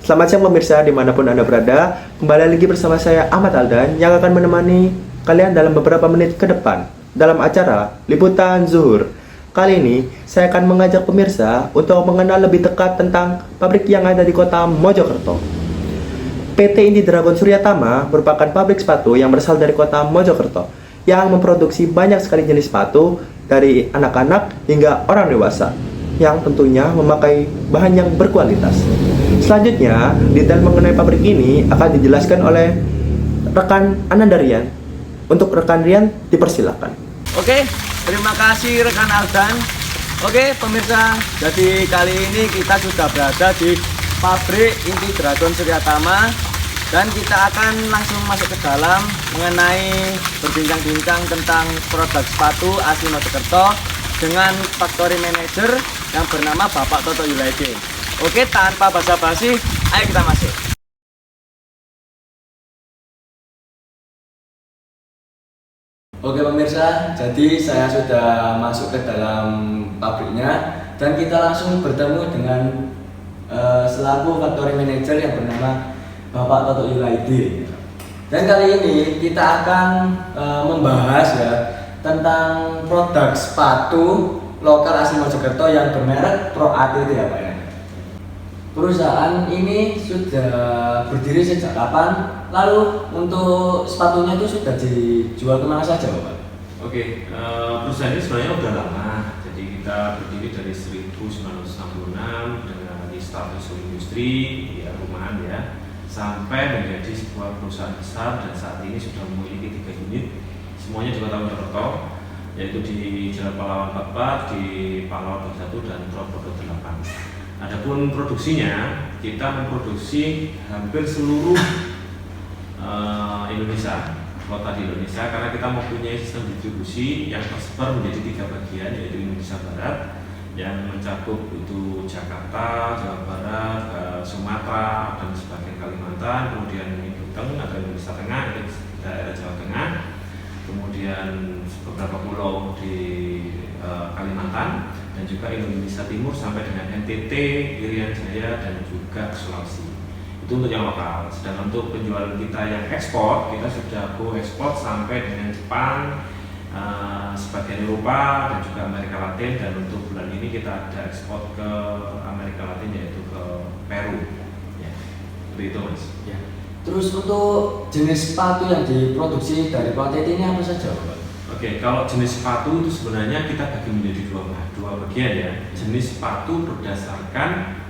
Selamat siang pemirsa dimanapun Anda berada. Kembali lagi bersama saya Ahmad Aldan yang akan menemani kalian dalam beberapa menit ke depan dalam acara Liputan Zuhur. Kali ini saya akan mengajak pemirsa untuk mengenal lebih dekat tentang pabrik yang ada di kota Mojokerto. PT Indi Dragon Suryatama merupakan pabrik sepatu yang berasal dari kota Mojokerto yang memproduksi banyak sekali jenis sepatu dari anak-anak hingga orang dewasa yang tentunya memakai bahan yang berkualitas. Selanjutnya, detail mengenai pabrik ini akan dijelaskan oleh rekan Ananda Rian. Untuk rekan Rian, dipersilakan. Oke, terima kasih rekan Aldan. Oke, pemirsa, jadi kali ini kita sudah berada di pabrik Indi Dragon Suryatama dan kita akan langsung masuk ke dalam mengenai berbincang-bincang tentang produk sepatu asli Mojokerto dengan Factory Manager yang bernama Bapak Toto Yulaidi. Oke, tanpa basa-basi, ayo kita masuk. Oke pemirsa, jadi saya sudah masuk ke dalam pabriknya dan kita langsung bertemu dengan selaku Factory Manager yang bernama Bapak Toto Yulaidi. Dan kali ini kita akan membahas ya tentang produk sepatu lokal asli Mojokerto yang bermerek Pro ATT ya Pak ya. Perusahaan ini sudah berdiri sejak kapan? Lalu untuk sepatunya itu sudah dijual kemana saja Pak? Oke, perusahaan ini sebenarnya udah lama. Jadi kita berdiri dari 1966 dengan status industri ya rumahan ya, sampai menjadi sebuah perusahaan besar dan saat ini sudah memiliki 3 unit, semuanya di Kota Mojokerto, yaitu di Jalan Pahlawan 44, di Pahlawan 21 dan Trotodo 8. Adapun produksinya, kita memproduksi hampir seluruh Indonesia, kota di Indonesia, karena kita mempunyai sistem distribusi yang tersebar menjadi 3 bagian, yaitu Indonesia Barat yang mencakup itu Jakarta, Jawa Barat, Sumatera dan sebagian Kalimantan, kemudian Tengah atau Indonesia Tengah, itu daerah Jawa Tengah, kemudian beberapa pulau di Kalimantan, dan juga Indonesia Timur sampai dengan NTT, Irian Jaya dan juga Sulawesi. Itu untuk yang lokal. Sedangkan untuk penjualan kita yang ekspor, kita sudah go ekspor sampai dengan Jepang, sebagian Eropa dan juga Amerika Latin, dan untuk bulan ini kita ada ekspor ke Amerika Latin yaitu ke Peru. Ya, seperti itu Mas. Ya. Terus untuk jenis sepatu yang diproduksi dari Pro ATT ini apa saja Pak? Oke, kalau jenis sepatu itu sebenarnya kita bagi menjadi dua bagian ya. Jenis sepatu berdasarkan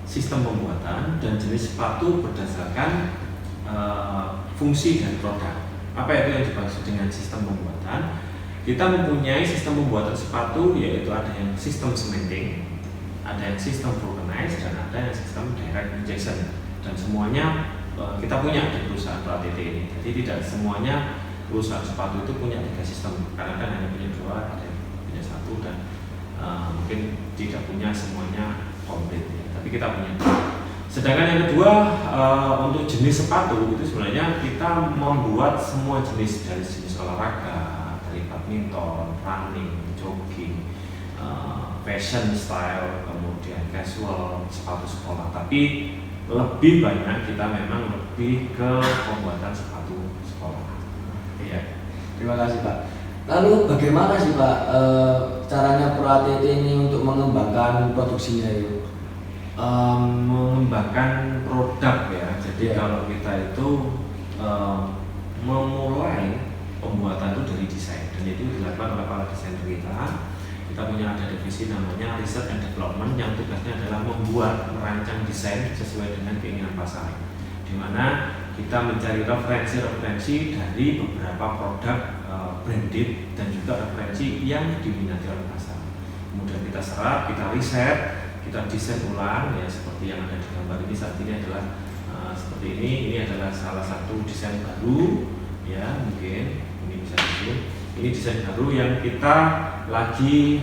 sistem pembuatan dan jenis sepatu berdasarkan fungsi dan produk. Apa itu yang dimaksud dengan sistem pembuatan? Kita mempunyai sistem pembuatan sepatu yaitu ada yang sistem cementing, ada yang sistem vulcanize, dan ada yang sistem direct injection. Dan semuanya kita punya di perusahaan Pro ATT ini. Jadi tidak semuanya perusahaan sepatu itu punya 3 sistem, karena kan hanya punya 2, ada yang punya 1 dan mungkin tidak punya semuanya komplit ya. Tapi kita punya. Sedangkan yang kedua, untuk jenis sepatu itu sebenarnya kita membuat semua jenis, dari jenis olahraga, dari badminton, running, jogging, fashion style, kemudian casual, sepatu sekolah. Tapi lebih banyak kita memang lebih ke pembuatan sepatu sekolah. Iya. Terima kasih Pak. Lalu bagaimana sih Pak caranya Pro ATT ini untuk mengembangkan produksinya itu? Mengembangkan produk ya. Jadi kalau kita itu memulai pembuatan itu dari desain, dan itu dilakukan oleh para desainer kita. Kita punya ada divisi namanya Research and Development yang tugasnya adalah merancang desain sesuai dengan keinginan pasar, di mana kita mencari referensi dari beberapa produk branded dan juga referensi yang diminati oleh pasar. Kemudian kita serap, kita riset, kita desain ulang ya, seperti yang ada di gambar ini. Saat ini adalah seperti ini adalah salah satu desain baru ya, mungkin ini bisa disebut. Ini desain baru yang kita lagi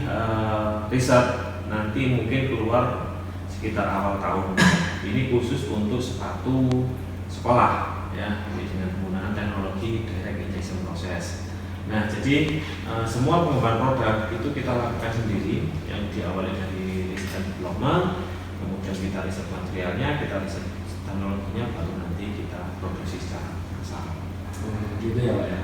riset, nanti mungkin keluar sekitar awal tahun. Ini khusus untuk sepatu sekolah ya, ini dengan penggunaan teknologi direct injection process. Nah, jadi semua pengembangan produk itu kita lakukan sendiri, yang diawali dari riset development, kemudian kita riset materialnya, kita riset teknologinya baru nanti kita produksi secara massal. Gitu ya Pak ya.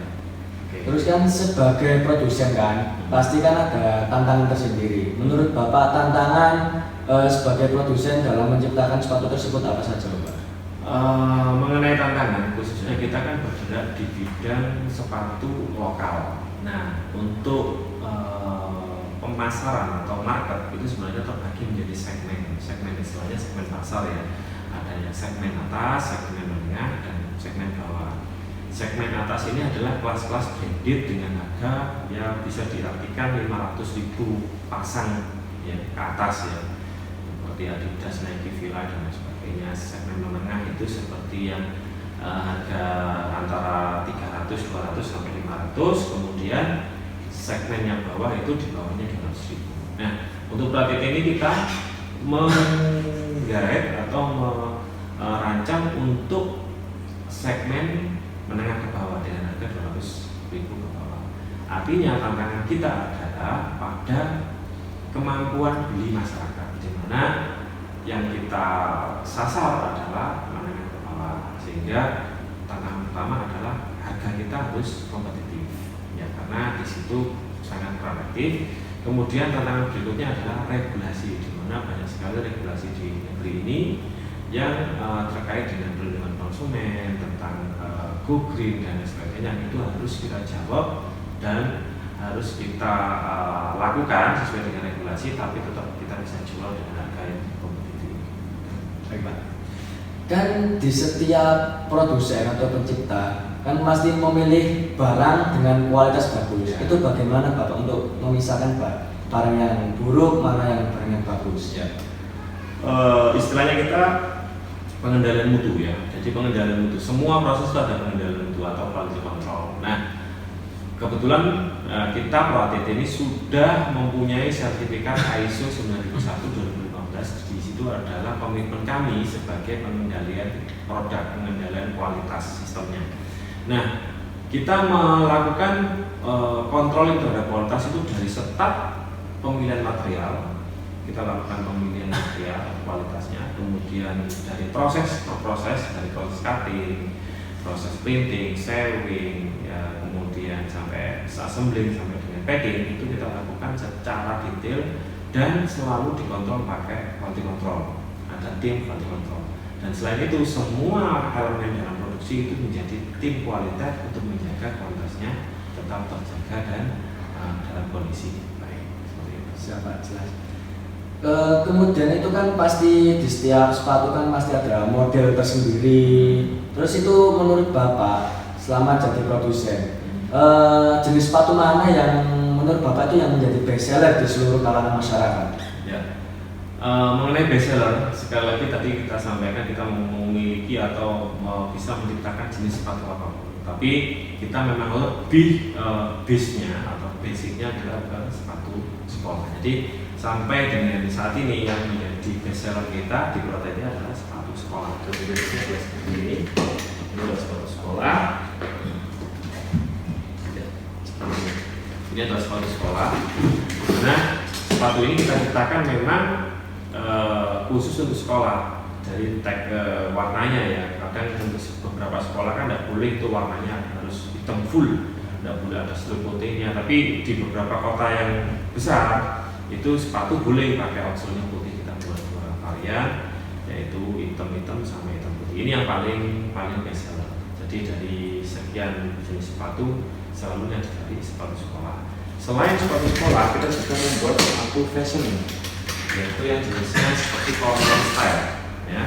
Oke. Terus kan sebagai produsen kan, pasti kan ada tantangan tersendiri. Menurut Bapak tantangan sebagai produsen dalam menciptakan sepatu tersebut apa saja Pak? Mengenai tantangan, khususnya kita kan bergerak di bidang sepatu lokal. Nah, untuk pemasaran atau market itu sebenarnya terbagi menjadi segmen istilahnya segmen pasar ya. Ada yang segmen atas, segmen menengah, dan segmen bawah. Segmen atas ini adalah kelas-kelas branded dengan harga yang bisa diartikan 500.000 pasang ya ke atas ya, seperti Adidas, Nike, Fila dan lain sebagainya. Segmen menengah itu seperti yang harga antara 300, 200 sampai 500. Kemudian segmen yang bawah itu di bawahnya 200.000. Nah, untuk praktik ini kita menggait atau merancang untuk segmen menengah ke bawah dengan harga 200.000 ke bawah. Artinya tantangan kita adalah pada kemampuan beli masyarakat, di mana yang kita sasar adalah menengah ke bawah, sehingga tantangan pertama adalah harga kita harus kompetitif ya, karena di situ sangat proaktif. Kemudian tantangan berikutnya adalah regulasi, di mana banyak sekali regulasi di negeri ini yang terkait dengan perlindungan konsumen, tentang go green dan sebagainya. Itu harus kita jawab dan harus kita lakukan sesuai dengan regulasi, tapi tetap kita bisa jual dengan harga yang kompetitif. Baik Pak. Kan di setiap produsen atau pencipta kan pasti memilih barang dengan kualitas bagus. Ya. Itu bagaimana Bapak untuk memisahkan barang yang buruk mana yang barang yang bagus? Ya. Istilahnya kita pengendalian mutu ya. Jadi pengendalian mutu, semua proses itu ada pengendalian mutu atau quality control. Nah, kebetulan kita ProATT ini sudah mempunyai sertifikat ISO 9001:2015. Di situ adalah komitmen kami sebagai pengendalian produk, pengendalian kualitas sistemnya. Nah, kita melakukan kontrol terhadap kualitas itu dari start pemilihan material. Kita lakukan pemilihan material kualitasnya, kemudian dari proses per proses, dari proses cutting, proses printing, sewing, ya, kemudian sampai assembling sampai dengan packing, itu kita lakukan secara detail dan selalu dikontrol pakai quality control. Ada tim quality control. Dan selain itu semua elemen dalam produksi itu menjadi tim kualitas untuk menjaga kualitasnya tetap terjaga dan dalam kondisi baik. Seperti itu. Siapa jelas. Kemudian itu kan pasti di setiap sepatu kan pasti ada model tersendiri. Terus itu menurut Bapak selama jadi produsen jenis sepatu mana yang menurut Bapak itu yang menjadi best seller di seluruh kalangan masyarakat? Ya. Mengenai best seller, sekali lagi tadi kita sampaikan kita memiliki atau bisa menciptakan jenis sepatu apapun. Tapi kita memang lebih base-nya atau basicnya adalah sepatu sekolah. Jadi sampai dengan saat ini yang menjadi best seller kita di ProATT adalah sepatu sekolah. Kemudian seperti ini adalah sepatu sekolah. Ini adalah sepatu sekolah. Nah, sepatu ini kita ciptakan memang khusus untuk sekolah. Dari tag warnanya ya. Kadang untuk beberapa sekolah kan tidak boleh itu warnanya harus hitam full, tidak boleh ada strip putihnya. Tapi di beberapa kota yang besar itu sepatu boleh pakai outsole-nya putih. Kita buat dua varian, yaitu hitam-hitam sama hitam putih. Ini yang paling best seller. Jadi dari sekian jenis sepatu selalu yang dari sepatu sekolah. Selain sepatu sekolah, kita juga membuat sepatu fashion, yaitu yang jenisnya seperti Korean style, ya,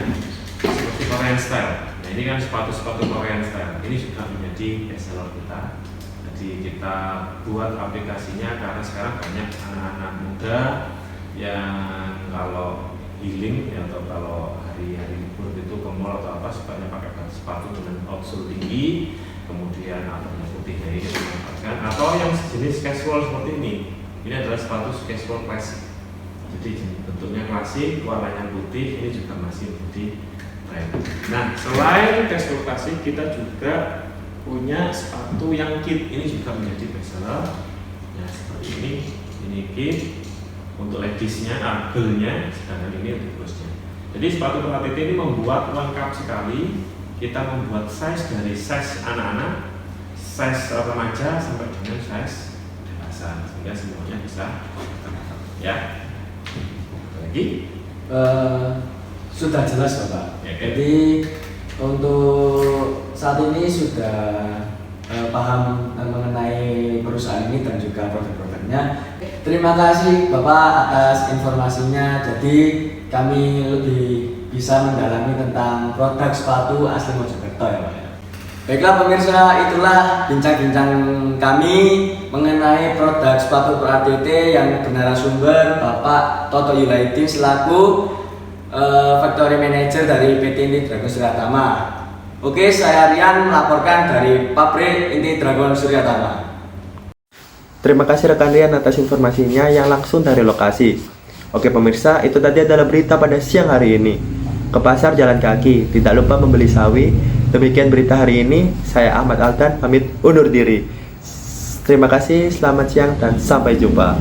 seperti Korean style. Nah, ini kan sepatu-sepatu Korean style. Ini juga menjadi best seller kita. Jadi kita buat aplikasinya karena sekarang banyak anak-anak muda yang kalau healing ya, atau kalau hari-hari libur itu ke mall atau apa sukanya pakai sepatu dengan outsole tinggi, kemudian atapnya putih ini dimanfaatkan, atau yang sejenis casual seperti ini. Ini adalah sepatu casual klasik. Jadi bentuknya klasik, warnanya putih, ini juga masih menjadi tren. Nah, selain casual klasik, kita juga punya sepatu yang kit. Ini juga menjadi best seller. Ya, seperti ini kit untuk ladiesnya, angle-nya, sedangkan ini untuk bosnya. Jadi sepatu per ATT ini membuat lengkap sekali. Kita membuat size dari size anak-anak, size remaja sampai dengan size dewasa, sehingga semuanya bisa tercover. Ya. Lagi? Sudah jelas Bapak. Ya, oke. Jadi untuk saat ini sudah paham mengenai perusahaan ini dan juga produk-produknya. Terima kasih Bapak atas informasinya. Jadi kami lebih bisa mendalami tentang produk sepatu asli Mojokerto ya Pak. Baiklah pemirsa, itulah bincang-bincang kami mengenai produk sepatu per ATT yang bernarasumber Bapak Toto Yulaidin selaku Factory Manager dari PT Inti Dragon Suryatama. Oke, saya Rian melaporkan dari pabrik Inti Dragon Suryatama. Terima kasih rekan Rian atas informasinya yang langsung dari lokasi. Oke pemirsa, itu tadi adalah berita pada siang hari ini. Ke pasar jalan kaki, tidak lupa membeli sawi. Demikian berita hari ini, saya Ahmad Aldan pamit undur diri. Terima kasih, selamat siang dan sampai jumpa.